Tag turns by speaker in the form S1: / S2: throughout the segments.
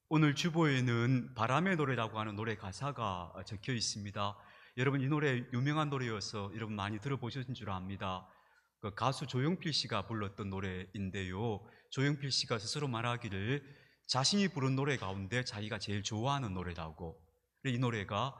S1: 오늘 주보에는 바람의 노래라고 하는 노래 가사가 적혀 있습니다. 여러분, 이 노래 유명한 노래여서 여러분 많이 들어보셨는 줄 압니다. 그 가수 조용필 씨가 불렀던 노래인데요. 조용필 씨가 스스로 말하기를 자신이 부른 노래 가운데 자기가 제일 좋아하는 노래라고. 이 노래가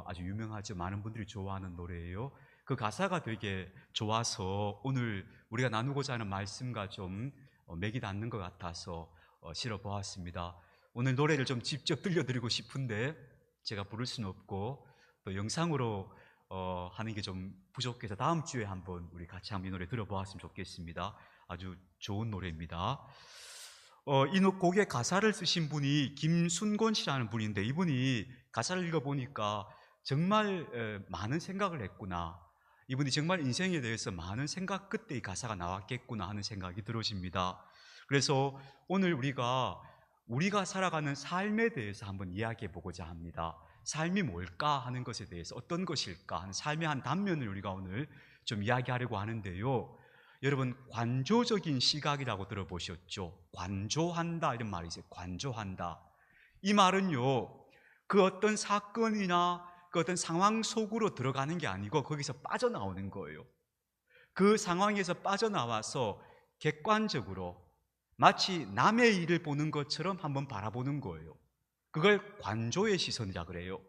S1: 아주 유명하죠. 많은 분들이 좋아하는 노래예요. 그 가사가 되게 좋아서 오늘 우리가 나누고자 하는 말씀과 좀 맥이 닿는 것 같아서 실어 보았습니다. 오늘 노래를 좀 직접 들려드리고 싶은데 제가 부를 수는 없고 또 영상으로 하는 게 좀 부족해서 다음 주에 한번 우리 같이 한번 이 노래 들어보았으면 좋겠습니다. 아주 좋은 노래입니다. 이 곡의 가사를 쓰신 분이 김순곤 씨라는 분인데, 이분이 가사를 읽어보니까 정말 많은 생각을 했구나, 이분이 정말 인생에 대해서 많은 생각 끝에 이 가사가 나왔겠구나 하는 생각이 들어집니다. 그래서 오늘 우리가 살아가는 삶에 대해서 한번 이야기해 보고자 합니다. 삶이 뭘까 하는 것에 대해서, 어떤 것일까 하는 삶의 한 단면을 우리가 오늘 좀 이야기하려고 하는데요. 여러분, 관조적인 시각이라고 들어보셨죠? 관조한다, 이런 말이 있어요. 관조한다. 이 말은요, 그 어떤 사건이나 그 어떤 상황 속으로 들어가는 게 아니고 거기서 빠져나오는 거예요. 그 상황에서 빠져나와서 객관적으로 마치 남의 일을 보는 것처럼 한번 바라보는 거예요. 그걸 관조의 시선이라 그래요.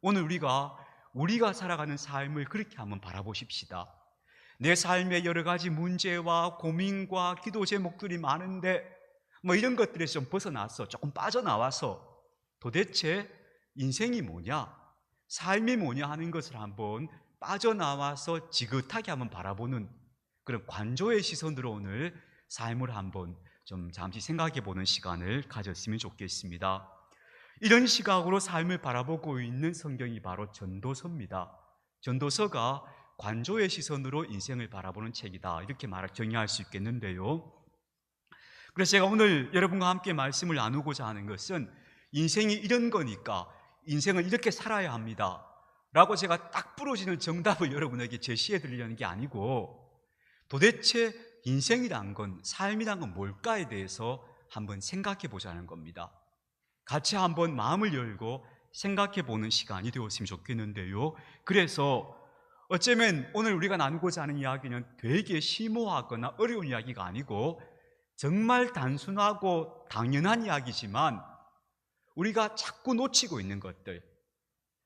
S1: 오늘 우리가 살아가는 삶을 그렇게 한번 바라보십시다. 내 삶의 여러 가지 문제와 고민과 기도 제목들이 많은데 이런 것들에서 좀 벗어나서 조금 빠져나와서 도대체 인생이 뭐냐, 삶이 뭐냐 하는 것을 한번 빠져나와서 지긋하게 한번 바라보는 그런 관조의 시선으로 오늘 삶을 한번 좀 잠시 생각해 보는 시간을 가졌으면 좋겠습니다. 이런 시각으로 삶을 바라보고 있는 성경이 바로 전도서입니다. 전도서가 관조의 시선으로 인생을 바라보는 책이다, 이렇게 정의할 수 있겠는데요. 그래서 제가 오늘 여러분과 함께 말씀을 나누고자 하는 것은, 인생이 이런 거니까 인생은 이렇게 살아야 합니다 라고 제가 딱 부러지는 정답을 여러분에게 제시해 드리려는 게 아니고, 도대체 인생이란 건, 삶이란 건 뭘까에 대해서 한번 생각해 보자는 겁니다. 같이 한번 마음을 열고 생각해 보는 시간이 되었으면 좋겠는데요. 그래서 어쩌면 오늘 우리가 나누고자 하는 이야기는 되게 심오하거나 어려운 이야기가 아니고 정말 단순하고 당연한 이야기지만 우리가 자꾸 놓치고 있는 것들,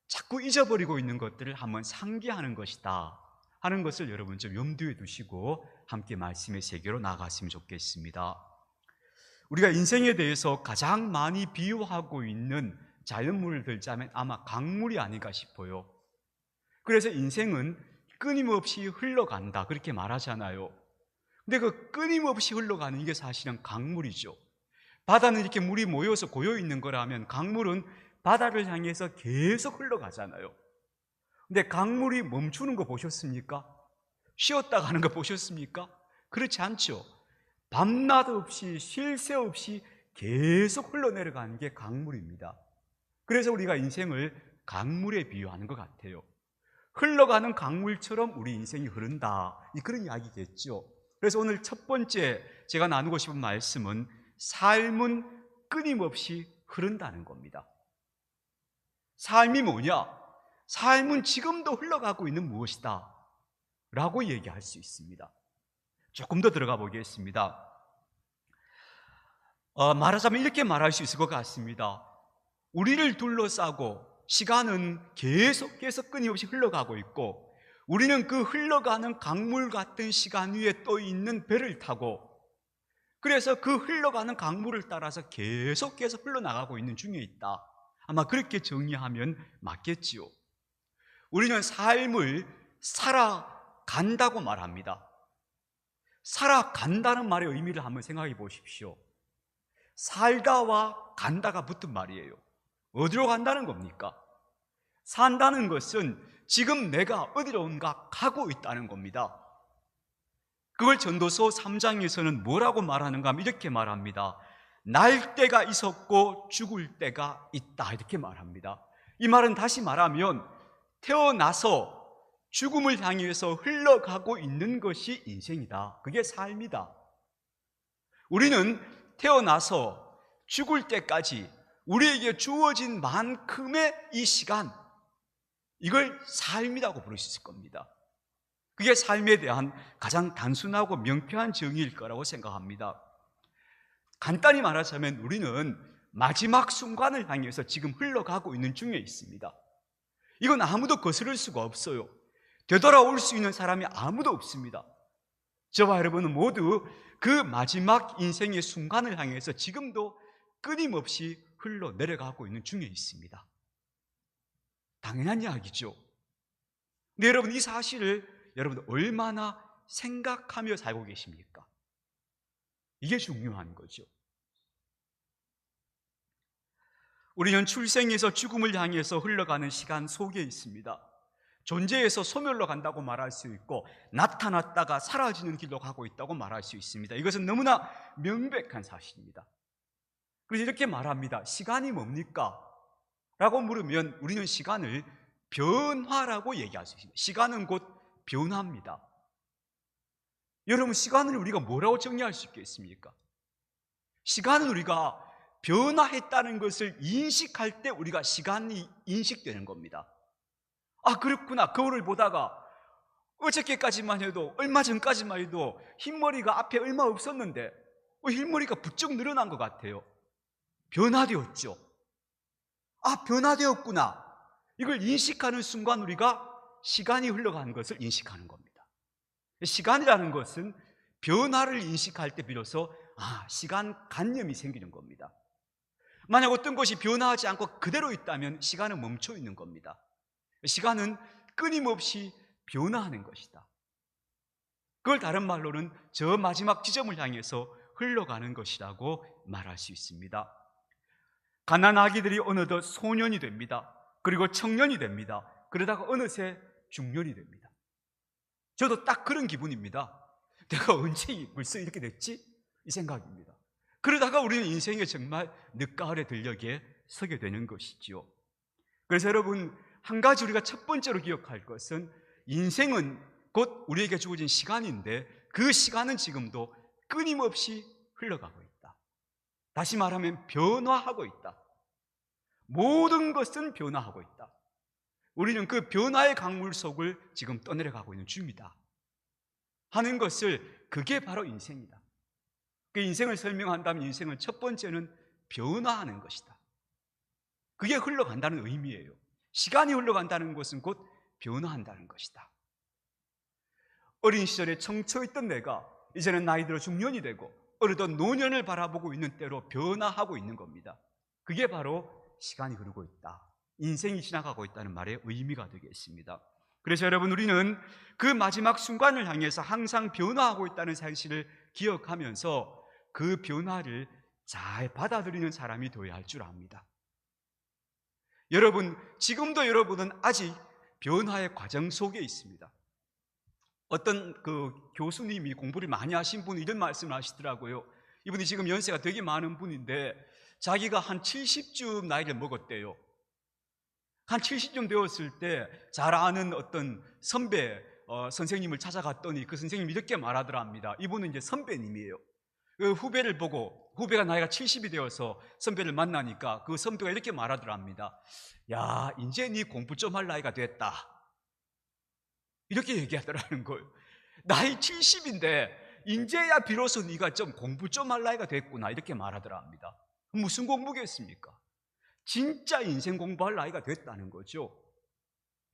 S1: 자꾸 잊어버리고 있는 것들을 한번 상기하는 것이다 하는 것을 여러분 좀 염두에 두시고 함께 말씀의 세계로 나아갔으면 좋겠습니다. 우리가 인생에 대해서 가장 많이 비유하고 있는 자연물을 들자면 아마 강물이 아닌가 싶어요. 그래서 인생은 끊임없이 흘러간다, 그렇게 말하잖아요. 근데 그 끊임없이 흘러가는 이게 사실은 강물이죠. 바다는 이렇게 물이 모여서 고여 있는 거라면 강물은 바다를 향해서 계속 흘러가잖아요. 근데 강물이 멈추는 거 보셨습니까? 쉬었다 가는 거 보셨습니까? 그렇지 않죠. 밤낮 없이 쉴 새 없이 계속 흘러내려가는 게 강물입니다. 그래서 우리가 인생을 강물에 비유하는 것 같아요. 흘러가는 강물처럼 우리 인생이 흐른다, 그런 이야기겠죠. 그래서 오늘 첫 번째 제가 나누고 싶은 말씀은, 삶은 끊임없이 흐른다는 겁니다. 삶이 뭐냐? 삶은 지금도 흘러가고 있는 무엇이다 라고 얘기할 수 있습니다. 조금 더 들어가 보겠습니다. 말하자면 이렇게 말할 수 있을 것 같습니다. 우리를 둘러싸고 시간은 계속해서 끊임없이 흘러가고 있고, 우리는 그 흘러가는 강물 같은 시간 위에 떠 있는 배를 타고, 그래서 그 흘러가는 강물을 따라서 계속해서 흘러나가고 있는 중에 있다. 아마 그렇게 정리하면 맞겠지요. 우리는 삶을 살아간다고 말합니다. 살아간다는 말의 의미를 한번 생각해 보십시오. 살다와 간다가 붙은 말이에요. 어디로 간다는 겁니까? 산다는 것은 지금 내가 어디론가 가고 있다는 겁니다. 그걸 전도서 3장에서는 뭐라고 말하는가 하면 이렇게 말합니다. 날 때가 있었고 죽을 때가 있다, 이렇게 말합니다. 이 말은 다시 말하면 태어나서 죽음을 향해서 흘러가고 있는 것이 인생이다. 그게 삶이다. 우리는 태어나서 죽을 때까지 우리에게 주어진 만큼의 이 시간, 이걸 삶이라고 부를 수 있을 겁니다. 그게 삶에 대한 가장 단순하고 명쾌한 정의일 거라고 생각합니다. 간단히 말하자면 우리는 마지막 순간을 향해서 지금 흘러가고 있는 중에 있습니다. 이건 아무도 거스를 수가 없어요. 되돌아올 수 있는 사람이 아무도 없습니다. 저와 여러분은 모두 그 마지막 인생의 순간을 향해서 지금도 끊임없이 흘러내려가고 있는 중에 있습니다. 당연한 이야기죠. 근데 여러분, 이 사실을 여러분 얼마나 생각하며 살고 계십니까? 이게 중요한 거죠. 우리는 출생에서 죽음을 향해서 흘러가는 시간 속에 있습니다. 존재에서 소멸로 간다고 말할 수 있고, 나타났다가 사라지는 길로 가고 있다고 말할 수 있습니다. 이것은 너무나 명백한 사실입니다. 그래서 이렇게 말합니다. 시간이 뭡니까? 라고 물으면 우리는 시간을 변화라고 얘기할 수 있습니다. 시간은 곧 변화입니다. 여러분, 시간을 우리가 뭐라고 정리할 수 있겠습니까? 시간은 우리가 변화했다는 것을 인식할 때 우리가 시간이 인식되는 겁니다. 아, 그렇구나. 거울을 보다가 어저께까지만 해도, 얼마 전까지만 해도 흰머리가 앞에 얼마 없었는데 흰머리가 부쩍 늘어난 것 같아요. 변화되었죠. 아, 변화되었구나. 이걸 인식하는 순간 우리가 시간이 흘러가는 것을 인식하는 겁니다. 시간이라는 것은 변화를 인식할 때 비로소 시간 관념이 생기는 겁니다. 만약 어떤 것이 변화하지 않고 그대로 있다면 시간은 멈춰 있는 겁니다. 시간은 끊임없이 변화하는 것이다. 그걸 다른 말로는 저 마지막 지점을 향해서 흘러가는 것이라고 말할 수 있습니다. 갓난아기들이 어느덧 소년이 됩니다. 그리고 청년이 됩니다. 그러다가 어느새 중년이 됩니다. 저도 딱 그런 기분입니다. 내가 언제 벌써 이렇게 됐지? 이 생각입니다. 그러다가 우리는 인생에 정말 늦가을의 들녘에 서게 되는 것이지요. 그래서 여러분, 한 가지 우리가 첫 번째로 기억할 것은 인생은 곧 우리에게 주어진 시간인데 그 시간은 지금도 끊임없이 흘러가고 있다. 다시 말하면 변화하고 있다. 모든 것은 변화하고 있다. 우리는 그 변화의 강물 속을 지금 떠내려가고 있는 중이다 하는 것을, 그게 바로 인생이다. 그 인생을 설명한다면 인생은 첫 번째는 변화하는 것이다. 그게 흘러간다는 의미예요. 시간이 흘러간다는 것은 곧 변화한다는 것이다. 어린 시절에 청초했던 내가 이제는 나이 들어 중년이 되고 어느덧 노년을 바라보고 있는 때로 변화하고 있는 겁니다. 그게 바로 시간이 흐르고 있다, 인생이 지나가고 있다는 말의 의미가 되겠습니다. 그래서 여러분, 우리는 그 마지막 순간을 향해서 항상 변화하고 있다는 사실을 기억하면서 그 변화를 잘 받아들이는 사람이 되어야 할 줄 압니다. 여러분, 지금도 여러분은 아직 변화의 과정 속에 있습니다. 어떤 그 교수님이, 공부를 많이 하신 분이 이런 말씀을 하시더라고요. 이분이 지금 연세가 되게 많은 분인데 자기가 한 70쯤 나이를 먹었대요. 한 70쯤 되었을 때 잘 아는 어떤 선배 선생님을 찾아갔더니 그 선생님이 이렇게 말하더랍니다. 이분은 이제 선배님이에요. 그 후배를 보고, 후배가 나이가 70이 되어서 선배를 만나니까 그 선배가 이렇게 말하더랍니다. 야, 이제 네 공부 좀 할 나이가 됐다. 이렇게 얘기하더라는 거예요. 나이 70인데 이제야 비로소 네가 좀 공부 좀 할 나이가 됐구나, 이렇게 말하더랍니다. 무슨 공부겠습니까? 진짜 인생 공부할 나이가 됐다는 거죠.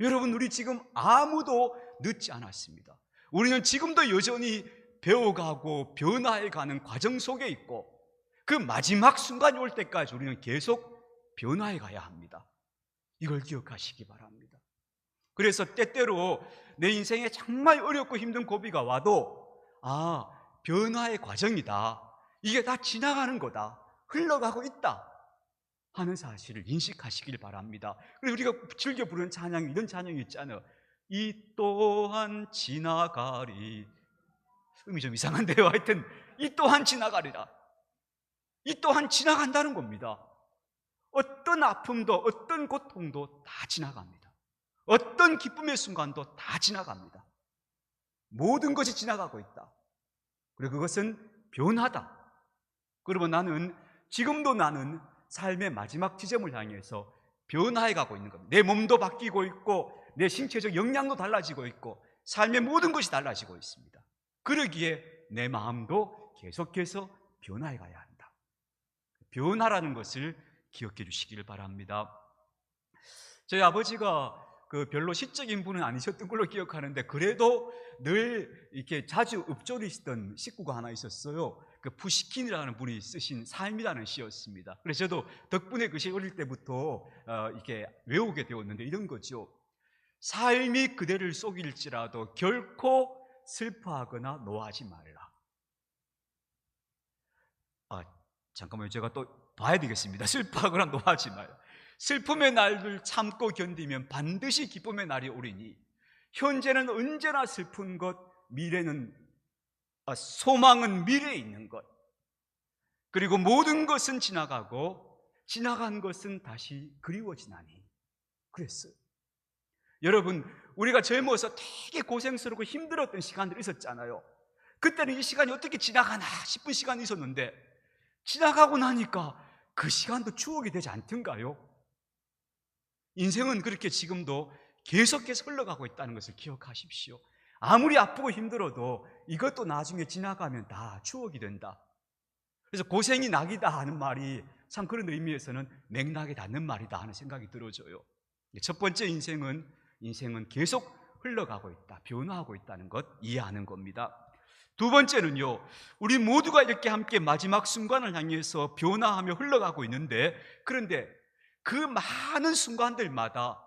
S1: 여러분, 우리 지금 아무도 늦지 않았습니다. 우리는 지금도 여전히 배워가고 변화해가는 과정 속에 있고, 그 마지막 순간이 올 때까지 우리는 계속 변화해 가야 합니다. 이걸 기억하시기 바랍니다. 그래서 때때로 내 인생에 정말 어렵고 힘든 고비가 와도 변화의 과정이다, 이게 다 지나가는 거다, 흘러가고 있다 하는 사실을 인식하시길 바랍니다. 그래서 우리가 즐겨 부르는 찬양이 이런 찬양이 있잖아요. 이 또한 지나가리. 음이 좀 이상한데요. 하여튼 이 또한 지나가리라. 이 또한 지나간다는 겁니다. 어떤 아픔도 어떤 고통도 다 지나갑니다. 어떤 기쁨의 순간도 다 지나갑니다. 모든 것이 지나가고 있다. 그리고 그것은 변하다. 그러면 나는 지금도 나는 삶의 마지막 지점을 향해서 변화해 가고 있는 겁니다. 내 몸도 바뀌고 있고 내 신체적 역량도 달라지고 있고 삶의 모든 것이 달라지고 있습니다. 그러기에 내 마음도 계속해서 변화해 가야 한다. 변화라는 것을 기억해 주시길 바랍니다. 저희 아버지가 별로 시적인 분은 아니셨던 걸로 기억하는데 그래도 늘 이렇게 자주 읊조리시던 식구가 하나 있었어요. 푸시킨이라는 분이 쓰신 삶이라는 시였습니다. 그래서 저도 덕분에 그 시 어릴 때부터 이렇게 외우게 되었는데 이런 거죠. 삶이 그대를 속일지라도 결코 슬퍼하거나 노하지 말라. 잠깐만요. 제가 또 봐야 되겠습니다. 슬퍼하거나 노하지 말라. 슬픔의 날을 참고 견디면 반드시 기쁨의 날이 오리니 현재는 언제나 슬픈 것, 소망은 미래에 있는 것, 그리고 모든 것은 지나가고 지나간 것은 다시 그리워지나니 그랬어요. 여러분, 우리가 젊어서 되게 고생스럽고 힘들었던 시간들이 있었잖아요. 그때는 이 시간이 어떻게 지나가나 싶은 시간이 있었는데 지나가고 나니까 그 시간도 추억이 되지 않던가요? 인생은 그렇게 지금도 계속해서 흘러가고 있다는 것을 기억하십시오. 아무리 아프고 힘들어도 이것도 나중에 지나가면 다 추억이 된다. 그래서 고생이 낙이다 하는 말이 참 그런 의미에서는 맥락에 닿는 말이다 하는 생각이 들어져요. 첫 번째, 인생은 계속 흘러가고 있다, 변화하고 있다는 것 이해하는 겁니다. 두 번째는요, 우리 모두가 이렇게 함께 마지막 순간을 향해서 변화하며 흘러가고 있는데, 그런데 그 많은 순간들마다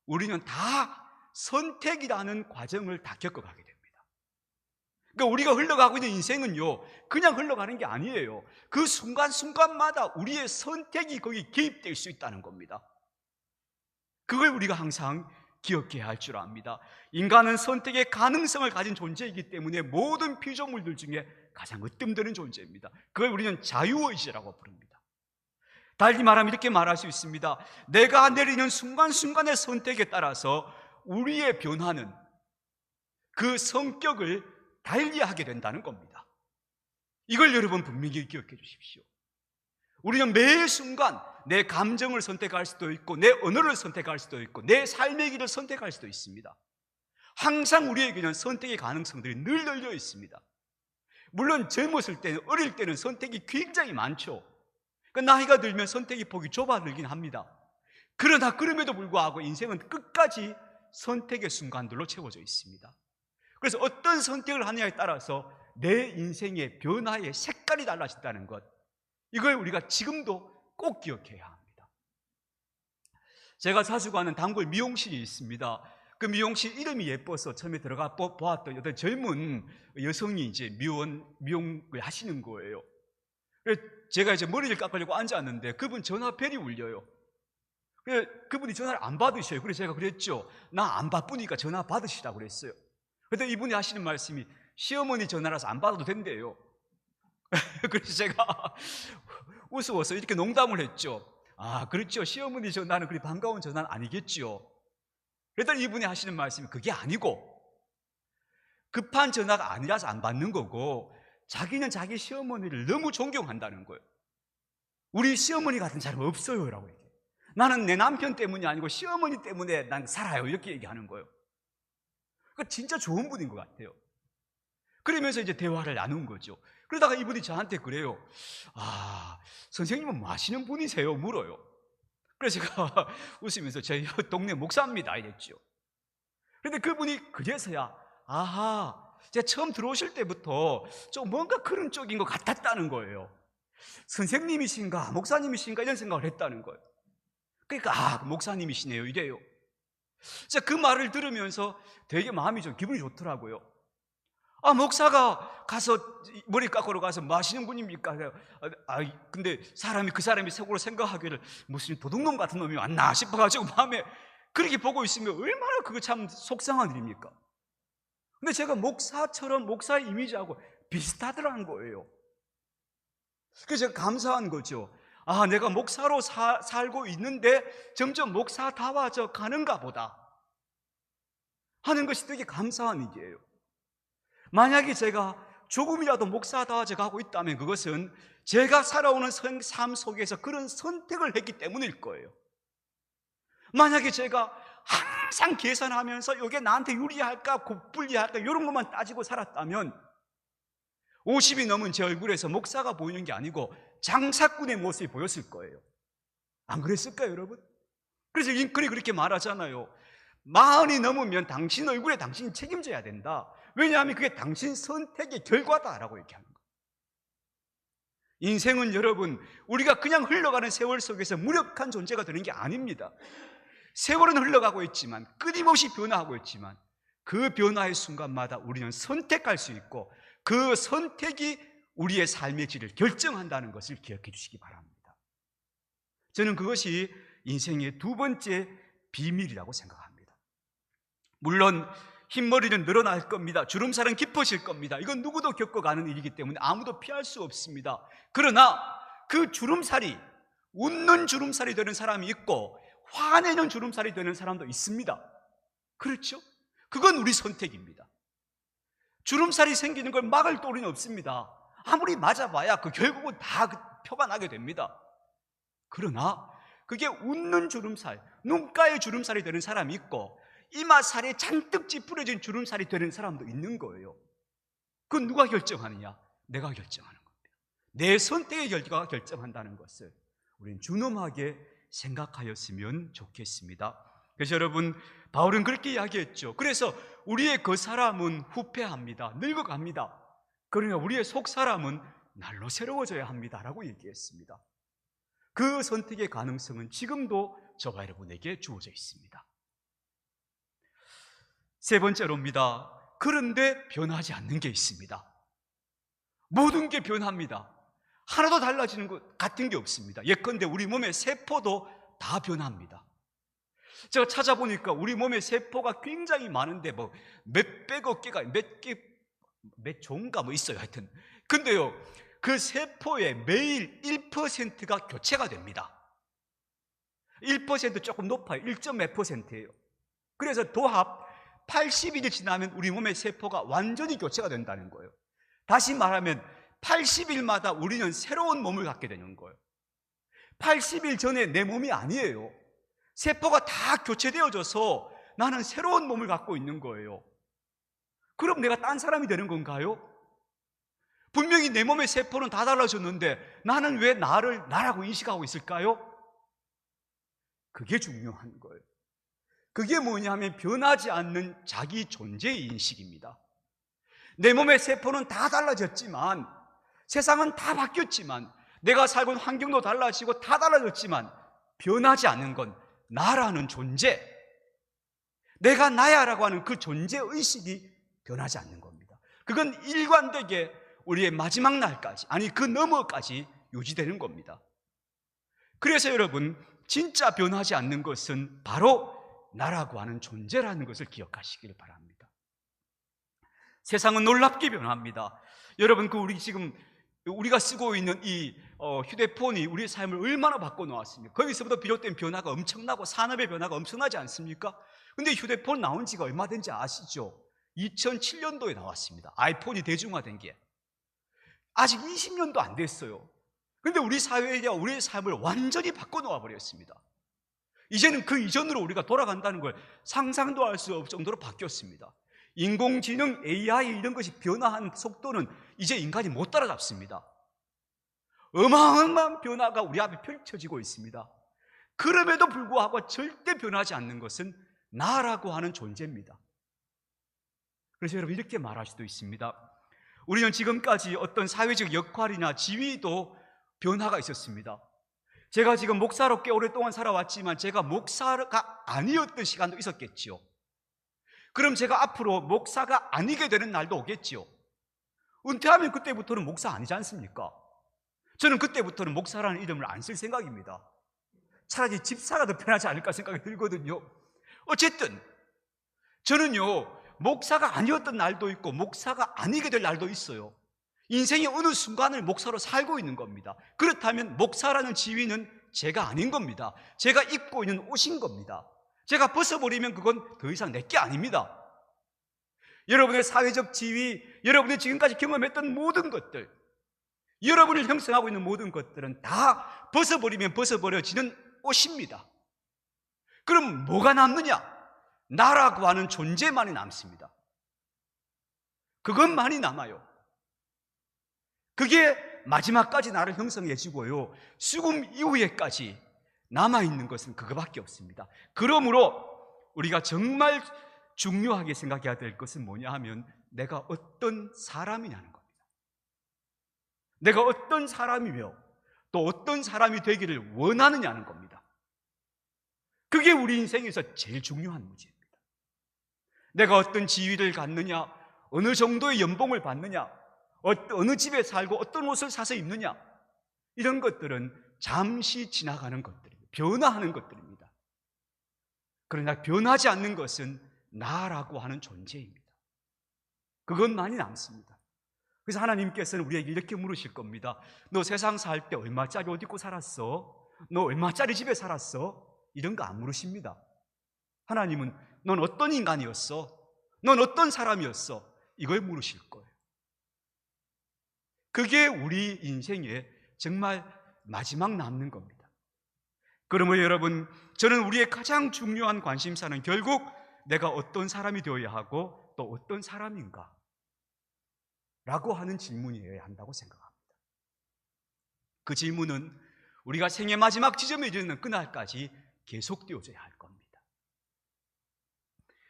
S1: 우리는 다 선택이라는 과정을 다 겪어가게 됩니다. 그러니까 우리가 흘러가고 있는 인생은요, 그냥 흘러가는 게 아니에요. 그 순간순간마다 우리의 선택이 거기 개입될 수 있다는 겁니다. 그걸 우리가 항상 기억해야 할 줄 압니다. 인간은 선택의 가능성을 가진 존재이기 때문에 모든 피조물들 중에 가장 으뜸되는 존재입니다. 그걸 우리는 자유의지라고 부릅니다. 달리 말하면 이렇게 말할 수 있습니다. 내가 내리는 순간순간의 선택에 따라서 우리의 변화는 그 성격을 달리하게 된다는 겁니다. 이걸 여러분 분명히 기억해 주십시오. 우리는 매 순간 내 감정을 선택할 수도 있고 내 언어를 선택할 수도 있고 내 삶의 길을 선택할 수도 있습니다. 항상 우리에게는 선택의 가능성들이 늘 열려 있습니다. 물론 젊었을 때는, 어릴 때는 선택이 굉장히 많죠. 나이가 들면 선택의 폭이 좁아들긴 합니다. 그러나 그럼에도 불구하고 인생은 끝까지 선택의 순간들로 채워져 있습니다. 그래서 어떤 선택을 하느냐에 따라서 내 인생의 변화의 색깔이 달라진다는 것, 이걸 우리가 지금도 꼭 기억해야 합니다. 제가 자주 가는 단골 미용실이 있습니다. 그 미용실 이름이 예뻐서 처음에 들어가 보았던 어떤 젊은 여성이 이제 미용을 하시는 거예요. 그래서 제가 이제 머리를 깎으려고 앉았는데 그분 전화벨이 울려요. 그래서 그분이 전화를 안 받으셔요. 그래서 제가 그랬죠. 나 안 바쁘니까 전화 받으시라고 그랬어요. 그런데 이분이 하시는 말씀이 시어머니 전화라서 안 받아도 된대요. 그래서 제가 우스워서 이렇게 농담을 했죠. 그렇죠. 시어머니 전화는 그리 반가운 전화는 아니겠죠. 그랬더니 이분이 하시는 말씀이 그게 아니고 급한 전화가 아니라서 안 받는 거고 자기는 자기 시어머니를 너무 존경한다는 거예요. 우리 시어머니 같은 사람 없어요 라고 얘기해요. 나는 내 남편 때문이 아니고 시어머니 때문에 난 살아요 이렇게 얘기하는 거예요. 그러니까 진짜 좋은 분인 것 같아요. 그러면서 이제 대화를 나눈 거죠. 그러다가 이분이 저한테 그래요. 선생님은 뭐 하시는 분이세요? 물어요. 그래서 제가 웃으면서 저희 동네 목사입니다 이랬죠. 그런데 그분이 그제서야 제가 처음 들어오실 때부터 좀 뭔가 그런 쪽인 것 같았다는 거예요. 선생님이신가 목사님이신가 이런 생각을 했다는 거예요. 그러니까 목사님이시네요 이래요. 제가 그 말을 들으면서 되게 마음이 좀 기분이 좋더라고요. 목사가 가서 머리 깎으러 가서 뭐 하시는 분입니까? 근데 그 사람이 속으로 생각하기를 무슨 도둑놈 같은 놈이 왔나 싶어가지고 마음에 그렇게 보고 있으면 얼마나 그거 참 속상한 일입니까? 근데 제가 목사처럼 목사의 이미지하고 비슷하더라는 거예요. 그래서 제가 감사한 거죠. 내가 목사로 살고 있는데 점점 목사다워져 가는가 보다 하는 것이 되게 감사한 일이에요. 만약에 제가 조금이라도 목사다워져 가고 있다면 그것은 제가 살아오는 삶 속에서 그런 선택을 했기 때문일 거예요. 만약에 제가 항상 계산하면서 이게 나한테 유리할까 불리할까 이런 것만 따지고 살았다면 50이 넘은 제 얼굴에서 목사가 보이는 게 아니고 장사꾼의 모습이 보였을 거예요. 안 그랬을까요, 여러분? 그래서 링컨이 그렇게 말하잖아요. 40이 넘으면 당신 얼굴에 당신이 책임져야 된다. 왜냐하면 그게 당신 선택의 결과다라고 얘기하는 거예요. 인생은 여러분, 우리가 그냥 흘러가는 세월 속에서 무력한 존재가 되는 게 아닙니다. 세월은 흘러가고 있지만, 끊임없이 변화하고 있지만, 그 변화의 순간마다 우리는 선택할 수 있고 그 선택이 우리의 삶의 질을 결정한다는 것을 기억해 주시기 바랍니다. 저는 그것이 인생의 두 번째 비밀이라고 생각합니다. 물론 흰머리는 늘어날 겁니다. 주름살은 깊어질 겁니다. 이건 누구도 겪어가는 일이기 때문에 아무도 피할 수 없습니다. 그러나 그 주름살이 웃는 주름살이 되는 사람이 있고 화내는 주름살이 되는 사람도 있습니다. 그렇죠? 그건 우리 선택입니다. 주름살이 생기는 걸 막을 도리는 없습니다. 아무리 맞아봐야 결국은 다 표가 나게 됩니다. 그러나 그게 웃는 주름살, 눈가에 주름살이 되는 사람이 있고 이마살에 잔뜩 찌푸려진 주름살이 되는 사람도 있는 거예요. 그건 누가 결정하느냐? 내가 결정하는 겁니다. 내 선택의 결과가 결정한다는 것을 우리는 준엄하게 생각하였으면 좋겠습니다. 그래서 여러분, 바울은 그렇게 이야기했죠. 그래서 우리의 그 사람은 후패합니다. 늙어갑니다. 그러나 우리의 속 사람은 날로 새로워져야 합니다라고 얘기했습니다. 그 선택의 가능성은 지금도 저와 여러분에게 주어져 있습니다. 세 번째로입니다. 그런데 변하지 않는 게 있습니다. 모든 게 변합니다. 하나도 달라지는 것 같은 게 없습니다. 예컨대 우리 몸의 세포도 다 변합니다. 제가 찾아보니까 우리 몸의 세포가 굉장히 많은데 몇백억 개가 몇 종가 있어요. 하여튼 근데요, 그 세포의 매일 1%가 교체가 됩니다. 1% 조금 높아요. 1.몇 %예요. 그래서 도합 80일이 지나면 우리 몸의 세포가 완전히 교체가 된다는 거예요. 다시 말하면 80일마다 우리는 새로운 몸을 갖게 되는 거예요. 80일 전에 내 몸이 아니에요. 세포가 다 교체되어져서 나는 새로운 몸을 갖고 있는 거예요. 그럼 내가 딴 사람이 되는 건가요? 분명히 내 몸의 세포는 다 달라졌는데 나는 왜 나를 나라고 인식하고 있을까요? 그게 중요한 거예요. 그게 뭐냐면 변하지 않는 자기 존재의 인식입니다. 내 몸의 세포는 다 달라졌지만, 세상은 다 바뀌었지만, 내가 살고 있는 환경도 달라지고 다 달라졌지만 변하지 않는 건 나라는 존재, 내가 나야라고 하는 그 존재의식이 변하지 않는 겁니다. 그건 일관되게 우리의 마지막 날까지, 아니 그 너머까지 유지되는 겁니다. 그래서 여러분, 진짜 변하지 않는 것은 바로 나라고 하는 존재라는 것을 기억하시길 바랍니다. 세상은 놀랍게 변합니다. 여러분, 우리가 쓰고 있는 이 휴대폰이 우리의 삶을 얼마나 바꿔놓았습니까? 거기서부터 비롯된 변화가 엄청나고 산업의 변화가 엄청나지 않습니까? 근데 휴대폰 나온 지가 얼마 된지 아시죠? 2007년도에 나왔습니다. 아이폰이 대중화된 게 아직 20년도 안 됐어요. 근데 우리 사회가 우리의 삶을 완전히 바꿔놓아 버렸습니다. 이제는 그 이전으로 우리가 돌아간다는 걸 상상도 할 수 없을 정도로 바뀌었습니다. 인공지능, AI 이런 것이 변화한 속도는 이제 인간이 못 따라잡습니다. 어마어마한 변화가 우리 앞에 펼쳐지고 있습니다. 그럼에도 불구하고 절대 변하지 않는 것은 나라고 하는 존재입니다. 그래서 여러분, 이렇게 말할 수도 있습니다. 우리는 지금까지 어떤 사회적 역할이나 지위도 변화가 있었습니다. 제가 지금 목사로 꽤 오랫동안 살아왔지만 제가 목사가 아니었던 시간도 있었겠지요. 그럼 제가 앞으로 목사가 아니게 되는 날도 오겠지요. 은퇴하면 그때부터는 목사 아니지 않습니까? 저는 그때부터는 목사라는 이름을 안 쓸 생각입니다. 차라리 집사가 더 편하지 않을까 생각이 들거든요. 어쨌든 저는요, 목사가 아니었던 날도 있고 목사가 아니게 될 날도 있어요. 인생의 어느 순간을 목사로 살고 있는 겁니다. 그렇다면 목사라는 지위는 제가 아닌 겁니다. 제가 입고 있는 옷인 겁니다. 제가 벗어버리면 그건 더 이상 내게 아닙니다. 여러분의 사회적 지위, 여러분이 지금까지 경험했던 모든 것들, 여러분을 형성하고 있는 모든 것들은 다 벗어버리면 벗어버려지는 옷입니다. 그럼 뭐가 남느냐? 나라고 하는 존재만이 남습니다. 그것만이 남아요. 그게 마지막까지 나를 형성해 주고요, 죽음 이후에까지 남아있는 것은 그거밖에 없습니다. 그러므로 우리가 정말 중요하게 생각해야 될 것은 뭐냐 하면 내가 어떤 사람이냐는 겁니다. 내가 어떤 사람이며 또 어떤 사람이 되기를 원하느냐는 겁니다. 그게 우리 인생에서 제일 중요한 문제입니다. 내가 어떤 지위를 갖느냐, 어느 정도의 연봉을 받느냐, 어느 집에 살고 어떤 옷을 사서 입느냐, 이런 것들은 잠시 지나가는 것들입니다. 변화하는 것들입니다. 그러나 변하지 않는 것은 나라고 하는 존재입니다. 그것만이 남습니다. 그래서 하나님께서는 우리에게 이렇게 물으실 겁니다. 너 세상 살 때 얼마짜리 옷 입고 살았어? 너 얼마짜리 집에 살았어? 이런 거 안 물으십니다. 하나님은 넌 어떤 인간이었어? 넌 어떤 사람이었어? 이걸 물으실 거예요. 그게 우리 인생의 정말 마지막 남는 겁니다. 그러므로 여러분, 저는 우리의 가장 중요한 관심사는 결국 내가 어떤 사람이 되어야 하고 또 어떤 사람인가 라고 하는 질문이어야 한다고 생각합니다. 그 질문은 우리가 생의 마지막 지점에 이르는 그날까지 계속되어져야 할 겁니다.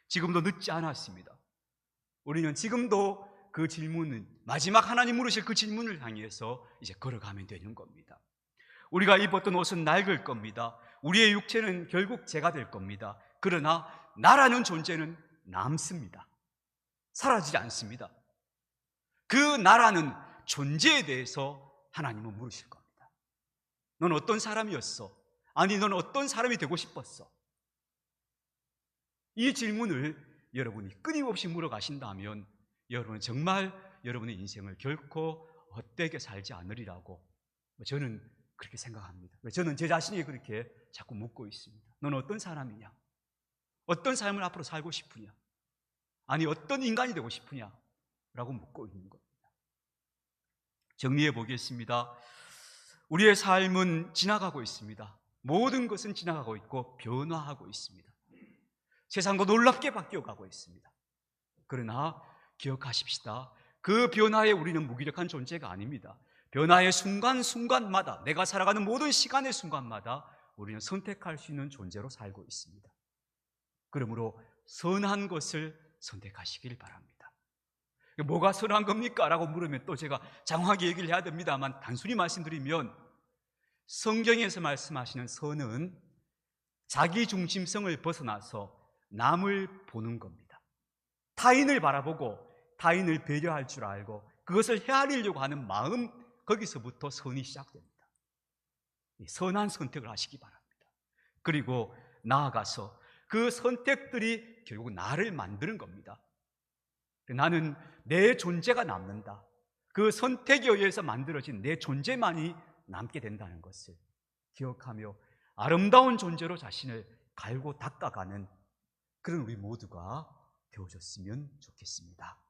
S1: 지금도 늦지 않았습니다. 우리는 지금도 그 질문은, 마지막 하나님 물으실 그 질문을 향해서 이제 걸어가면 되는 겁니다. 우리가 입었던 옷은 낡을 겁니다. 우리의 육체는 결국 재가 될 겁니다. 그러나 나라는 존재는 남습니다. 사라지지 않습니다. 그 나라는 존재에 대해서 하나님은 물으실 겁니다. 넌 어떤 사람이었어? 아니, 넌 어떤 사람이 되고 싶었어? 이 질문을 여러분이 끊임없이 물어가신다면 여러분은 정말 여러분의 인생을 결코 헛되게 살지 않으리라고 저는 그렇게 생각합니다. 저는 제 자신이 그렇게 자꾸 묻고 있습니다. 넌 어떤 사람이냐? 어떤 삶을 앞으로 살고 싶으냐? 아니, 어떤 인간이 되고 싶으냐? 라고 묻고 있는 겁니다. 정리해 보겠습니다. 우리의 삶은 지나가고 있습니다. 모든 것은 지나가고 있고 변화하고 있습니다. 세상도 놀랍게 바뀌어가고 있습니다. 그러나 기억하십시다. 그 변화에 우리는 무기력한 존재가 아닙니다. 변화의 순간순간마다, 내가 살아가는 모든 시간의 순간마다 우리는 선택할 수 있는 존재로 살고 있습니다. 그러므로 선한 것을 선택하시길 바랍니다. 뭐가 선한 겁니까? 라고 물으면 또 제가 장황하게 얘기를 해야 됩니다만, 단순히 말씀드리면 성경에서 말씀하시는 선은 자기 중심성을 벗어나서 남을 보는 겁니다. 타인을 바라보고 타인을 배려할 줄 알고 그것을 헤아리려고 하는 마음, 거기서부터 선이 시작됩니다. 선한 선택을 하시기 바랍니다. 그리고 나아가서 그 선택들이 결국 나를 만드는 겁니다. 나는 내 존재가 남는다. 그 선택에 의해서 만들어진 내 존재만이 남게 된다는 것을 기억하며 아름다운 존재로 자신을 갈고 닦아가는 그런 우리 모두가 되어줬으면 좋겠습니다.